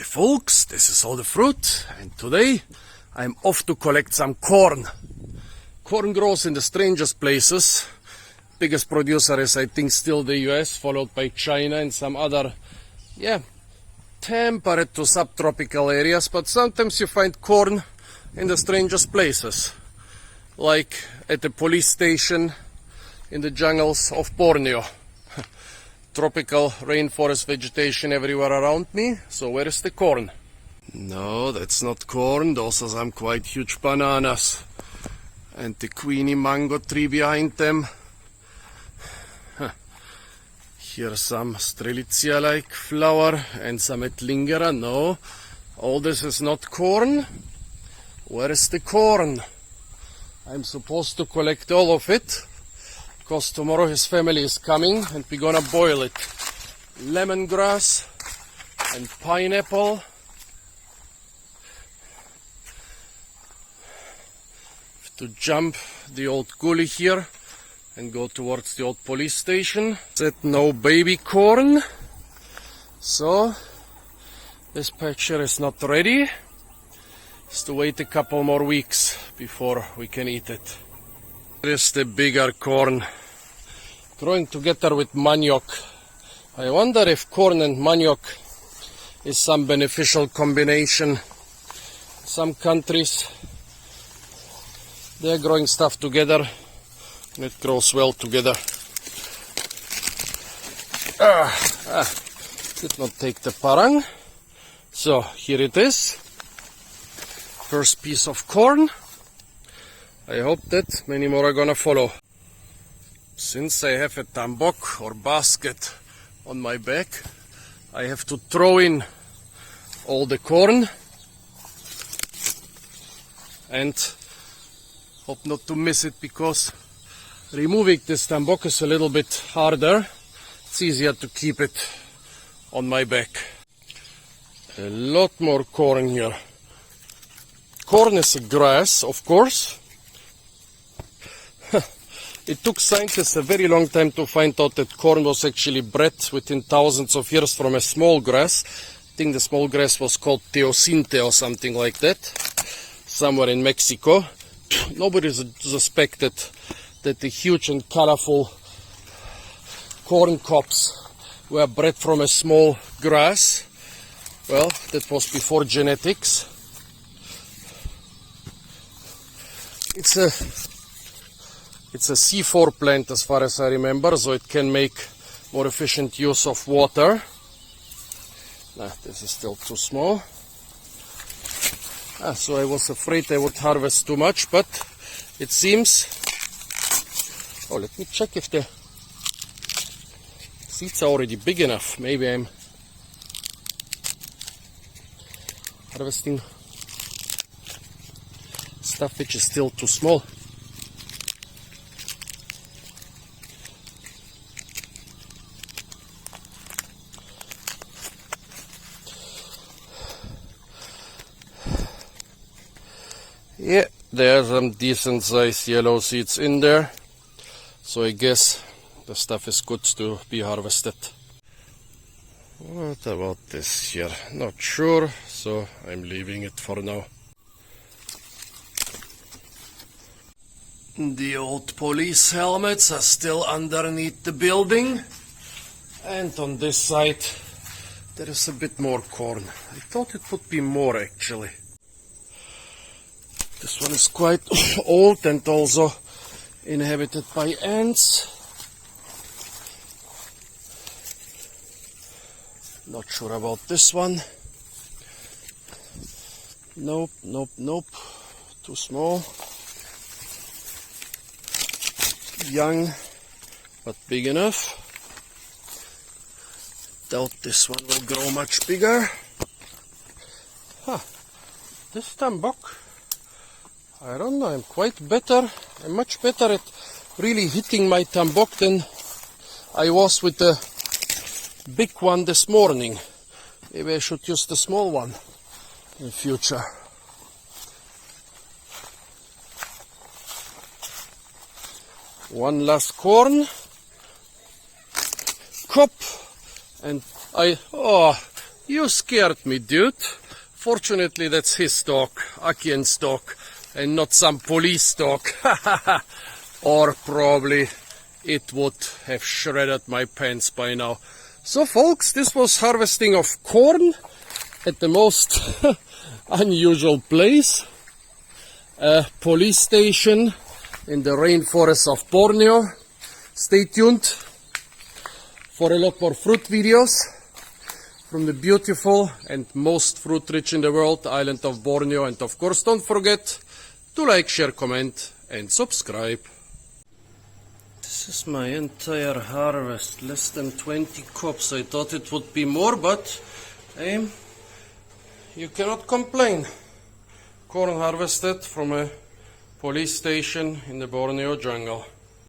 folks, this is all the fruit, and today I'm off to collect some corn. Corn grows in the strangest places. Biggest producer is, I think, still the US, followed by China and some other, temperate to subtropical areas, but sometimes you find corn in the strangest places, like at the police station in the jungles of Borneo. Tropical rainforest vegetation everywhere around me. So where is the corn? No, that's not corn. Those are some quite huge bananas. And the queenie mango tree behind them. Here's some strelitzia-like flower and some etlingera. No, all this is not corn. Where is the corn? I'm supposed to collect all of it, because tomorrow his family is coming and we're gonna boil it. Lemongrass and pineapple. Have to jump the old gully here and go towards the old police station. Said no baby corn. So this patch here is not ready. Has to wait a couple more weeks before we can eat it. Here's the bigger corn, growing together with manioc. I wonder if corn and manioc is some beneficial combination. Some countries, they're growing stuff together and it grows well together. Did not take the parang. So here it is. First piece of corn. I hope that many more are gonna follow. Since I have a tambok or basket on my back, I have to throw in all the corn and hope not to miss it, because removing this tambok is a little bit harder. It's easier to keep it on my back. A lot more corn here. Corn is a grass, of course. It took scientists a very long time to find out that corn was actually bred within thousands of years from a small grass. I think the small grass was called teosinte or something like that, somewhere in Mexico. Nobody suspected that the huge and colorful corn cobs were bred from a small grass. Well, that was before genetics. It's a C4 plant as far as I remember, so it can make more efficient use of water. This is still too small. So I was afraid I would harvest too much, but it seems... Oh, let me check if the seeds are already big enough. Maybe I'm harvesting stuff which is still too small. Yeah, there are some decent sized yellow seeds in there, so I guess the stuff is good to be harvested. What about this here? Not sure, so I'm leaving it for now. The old police helmets are still underneath the building, and on this side there is a bit more corn. I thought it would be more actually. This one is quite old and also inhabited by ants. Not sure about this one. Nope, nope, nope. Too small. Young, but big enough. Doubt this one will grow much bigger. This tambok, I don't know, I'm much better at really hitting my tambok than I was with the big one this morning. Maybe I should use the small one in future. One last corn cob, and You scared me, dude. Fortunately, that's his dog, Akien's dog, and not some police dog. Or probably it would have shredded my pants by now. So folks, this was harvesting of corn at the most unusual place. A police station in the rainforest of Borneo. Stay tuned for a lot more fruit videos from the beautiful and most fruit rich in the world island of Borneo. And of course, don't forget to like, share, comment and subscribe. This is my entire harvest, less than 20 cups. I thought it would be more, but you cannot complain. Corn harvested from a police station in the Borneo jungle.